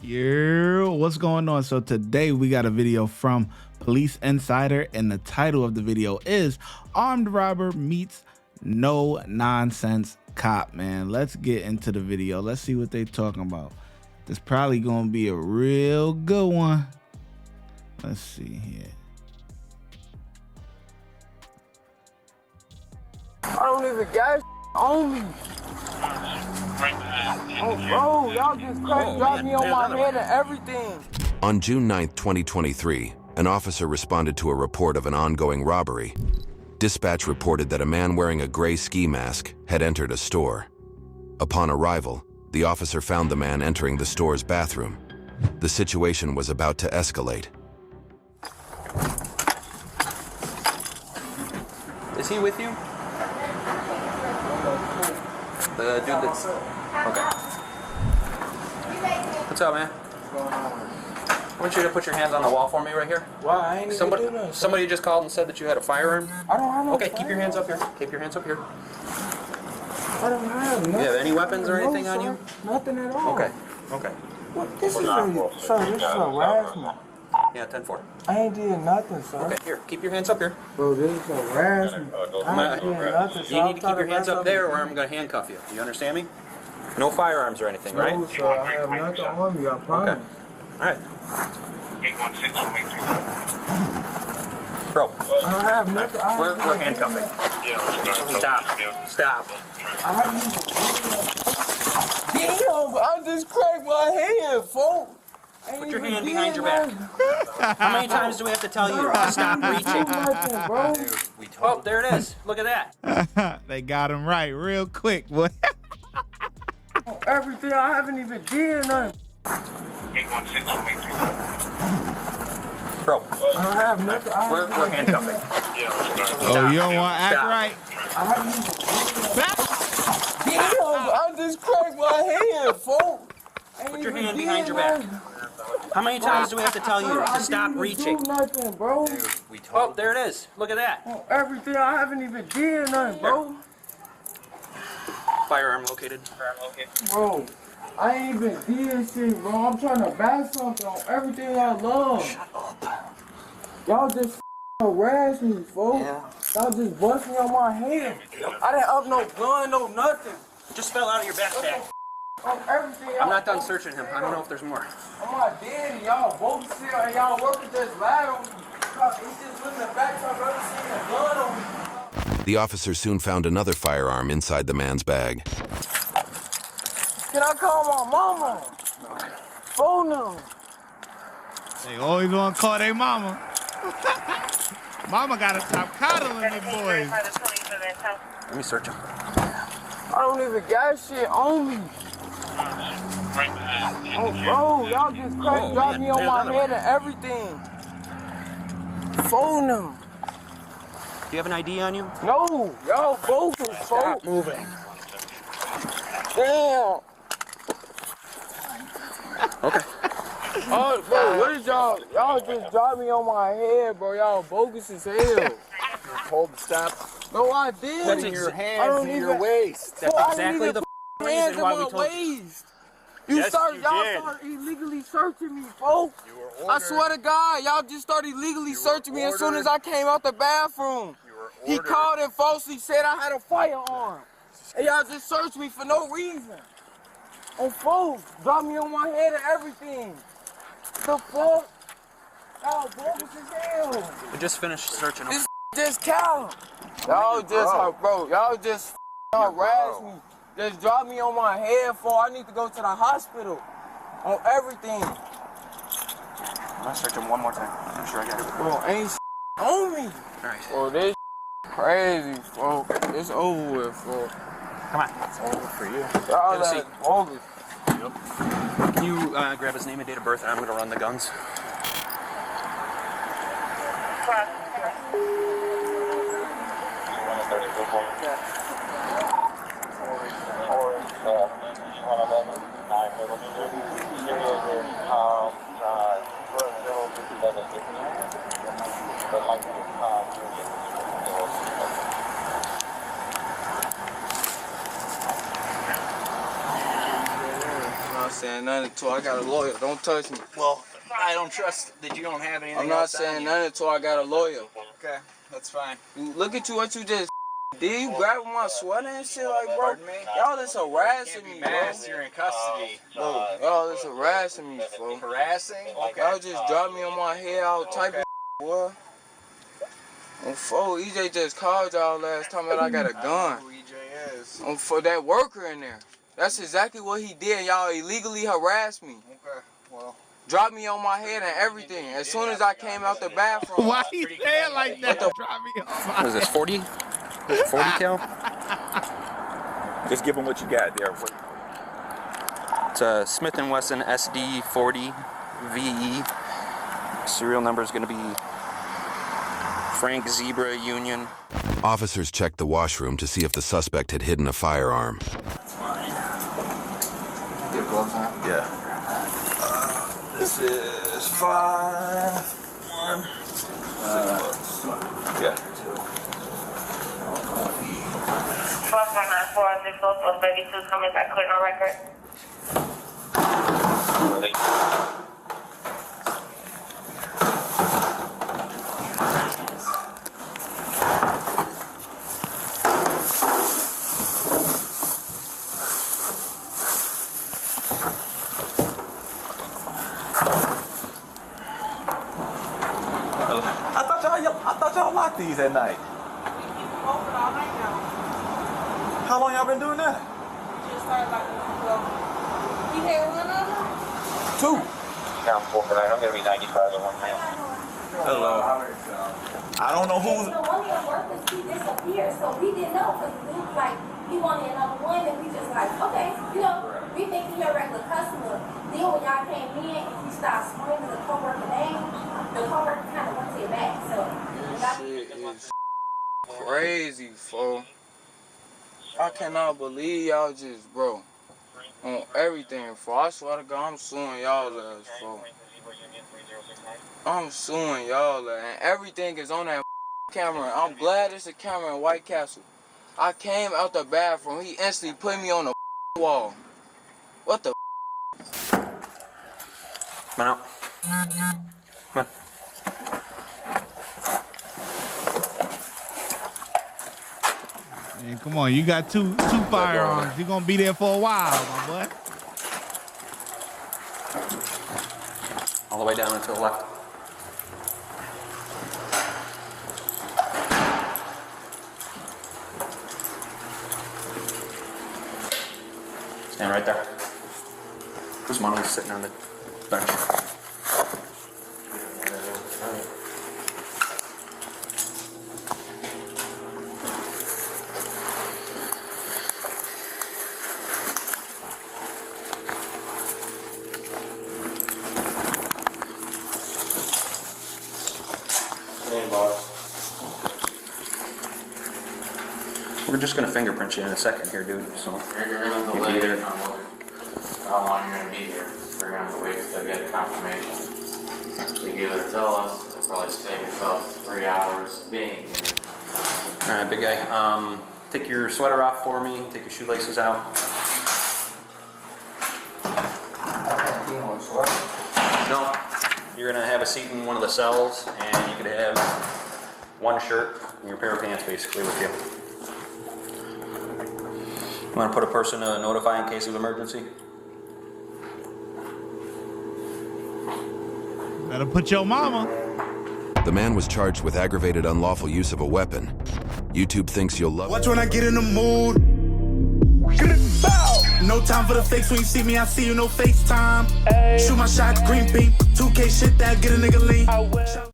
Yeah, what's going on? So today we got a video from Police Insider, and the title of the video is Armed Robber Meets No Nonsense Cop. Man, let's get into the video. Let's see what they talking about. This probably gonna be a real good one. Let's see here. I don't even got on me. Oh, bro, y'all just dropped me on my head and everything. On June 9th, 2023, an officer responded to a report of an ongoing robbery. Dispatch reported that a man wearing a gray ski mask had entered a store. Upon arrival, the officer found the man entering the store's bathroom. The situation was about to escalate. Is he with you? The dude that's... Okay. What's up, man? I want you to put your hands on the wall for me right here. Why? I ain't even do nothing. Somebody just called and said that you had a firearm. I don't have no Okay, firearm. keep your hands up here. Keep your hands up here. I don't have nothing. You have any weapons or anything on you? Nothing at all. Okay. Okay. What? This is harassment. Yeah, 10-4. I ain't did nothing, sir. Okay, here. Keep your hands up here. Bro, this is harassment. I ain't did nothing, sir. You need to keep your hands up there or I'm going to handcuff you. Do you understand me? No firearms or anything, right? No, sir. I have nothing on me. I promise. Okay. All right. 816 Bro, I don't have nothing. we're handcuffing. Stop. I haven't even Damn, I just cracked my head, folks. Put your hand behind your back. How many times do we have to tell you to stop reaching? Bro. Oh, there it is. Look at that. They got him right real quick, boy. Everything, I haven't even did nothing. 816 Bro, I don't have nothing. we're handcuffing. Oh, you don't want to act Stop. right? I haven't even Damn, I just cracked my head, folks. Put your hand behind your back. How many times do we have to tell you to stop reaching? Do nothing, bro. Oh, there it is. Look at that. Everything, I haven't even did nothing, bro. Firearm located. Bro, I ain't even did shit, bro. I'm trying to buy something on everything I love. Shut up. Y'all just harass me, folks. Yeah. Y'all just bust me on my head. I didn't up no gun, no nothing. Just fell out of your backpack. On everything, I'm not done searching him. I don't know if there's more. I'm my daddy, y'all both sit and y'all working just lied on me. He's just looking back, so I've never seen a gun on me. The officer soon found another firearm inside the man's bag. Can I call my mama? Phone number. They always want to call their mama. Mama got to stop coddling them boys. Let me search him. I don't even got shit on me. Oh, bro, y'all just dropped me on my head and everything. Phone number. Do you have an ID on you? No, y'all both is Stop folks. moving. Damn. Okay. Oh, bro, what is y'all? Y'all just dropped me on my head, bro. Y'all bogus as hell. Hold the stop. No, I did. Putting your I hands don't in even, your waist. That's Bro, I exactly didn't the even hands reason in why we my told you. waist. Y'all started illegally searching me, folks. I swear to God, y'all just started illegally searching me as soon as I came out the bathroom. He called and falsely said I had a firearm. And y'all just searched me for no reason. And folks, dropped me on my head and everything. The fuck? Y'all bogus as hell. We just finished searching him. This just count. Y'all just, bro, y'all just harassed me. Just dropped me on my head for I need to go to the hospital. On everything. I'm gonna search him one more time. I'm sure I got it. Bro, ain't on me. Alright. Bro, this crazy, folks. It's over with, folks. Come on. It's over for you. Y'all Have a seat. that bogus. Can you grab his name and date of birth and I'm gonna run the guns? saying nothing to her. I got a lawyer. Don't touch me. Well, I don't trust that you don't have anything I'm not else on saying you. nothing to her. I got a lawyer. Okay, that's fine. Look at you, what you just did. You grab my sweater and shit, like, bro. Pardon me? Y'all just harassing me, bro. Masked, you're in custody. Y'all just harassing me, bro. Harassing? Okay. Y'all just dropped me on my head, all type of boy. On EJ just called y'all last time that I got a gun. Who EJ is? For that worker in there. That's exactly what he did. Y'all illegally harassed me. Okay, well. Dropped me on my head and everything. As soon as I came out the bathroom. Why you say it like that? Drop me off my What is this, 40? 40 cal? Just give them what you got there. It's a Smith & Wesson SD 40 VE. Serial number is going to be Frank Zebra Union. Officers checked the washroom to see if the suspect had hidden a firearm. Your gloves on? Yeah. This is 5, 1. Yeah. 1294 coming back clear on record. I thought y'all locked these at night. Open all night now. How long y'all been doing that? Just started like a month ago. You had one of them? 2. Count 4 for that. I'm going to be 95 at 1 minute. Hello. I don't know who's. So one of your workers, he disappeared, so we didn't know because it looked like he wanted another one, and we just like, okay, we thinking you're a regular customer. Then when y'all came in and you started screaming the coworker name, the coworker kind of went to your back. So Shit is crazy, fo. I cannot believe y'all just, bro, on everything, fo. I swear to God, I'm suing y'all ass, fo. I'm suing y'all ass, and everything is on that camera. I'm glad it's a camera in White Castle. I came out the bathroom, he instantly put me on the wall. What the? Come on out. Come on. Man, come on, you got two firearms. You're gonna be there for a while, my boy. All the way down and to the left. Stand right there. Whose money is sitting on the bench? We're just gonna fingerprint you in a second here, dude. So You're gonna delay it on how long you're gonna be here. We're gonna have to wait till get a confirmation. So you either tell us, it'll probably save yourself 3 hours being here. all right, big guy. Take your sweater off for me. Take your shoelaces out. No, you're gonna have a seat in one of the cells, and you could have one shirt and your pair of pants basically with you. You want to put a person to notify in case of emergency? Better put your mama. The man was charged with aggravated unlawful use of a weapon. YouTube thinks you'll love it. Watch when I get in the mood. No time for the fakes. When you see me, I see you, no FaceTime. Shoot my shot, green beam. 2K shit that get a nigga lean.